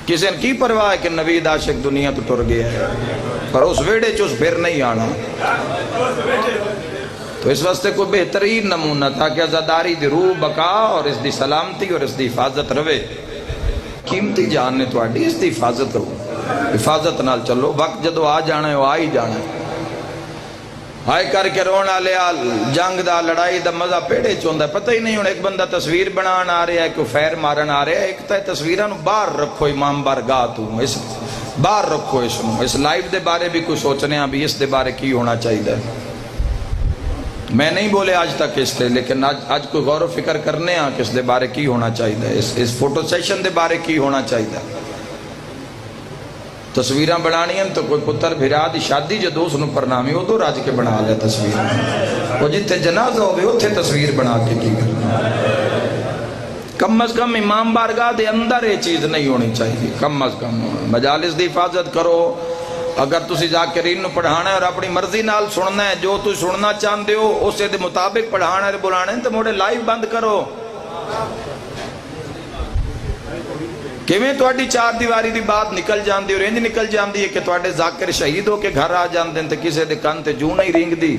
کسی نے کی پرواہ ہے کہ نوید عاشق دنیا تو ٹر گیا ہے، پر اس ویڑے چوس پھر نہیں آنا۔ تو اس واسطے کوئی بہترین نمونہ تھا کہ عزاداری دی روح بقا اور اس دی سلامتی اور اس دی حفاظت روے۔ قیمتی جان نے تواڈی، اس دی حفاظت کرو، حفاظت نال چلو۔ وقت جدو آ جانا ہے وہ آ ہی جانا ہے۔ ہائے کر کے رونا لیا، جنگ دا لڑائی دا مزہ پیڑے چوندا ہے، پتہ ہی نہیں ہونا۔ ایک بندہ تصویر بنان آ رہا ہے، کوئی فیر مارن آ رہا ہے، ایک تا تصویران باہر رکھو امام بارگاہ تو، اس باہر رکھو اس لائف دے بارے بھی کوئی سوچنے ہیں بھی اس دے بارے کی ہونا چاہیے۔ میں نہیں بولے آج تک اس تے، لیکن آج کوئی غور و فکر کرنے ہیں کہ اس دے بارے کی ہونا چاہیے، اس فوٹو سیشن دے بارے کی ہونا چاہیے۔ تصویریں بنانی ہیں تو کوئی پتر بھرا دی شادی جو دوست نو پرنامی ہو تو راج کے بنا لے تصویر، وہ جتے جنازہ ہوگے اتھے تصویر بنا کے کی کرنا۔ کم از کم امام بارگاہ دے اندر یہ چیز نہیں ہونی چاہیے، کم از کم۔ مجالس دی حفاظت کرو۔ اگر تسی ذاکرین نو پڑھانا ہے اور اپنی مرضی نال سننا ہے، جو تو سننا چاہتے ہو اسے دے مطابق پڑھانا ہے بلانا ہے، تو موڑے لائیو بند کرو۔ کیویں تواڈی چار دیواری دی بات نکل جاندی اور انج نکل جاندی ہے کہ تواڈے ذاکر شہید ہو کے گھر آ جاندے تے کسے دے کان تے جو نہیں رینگ دی۔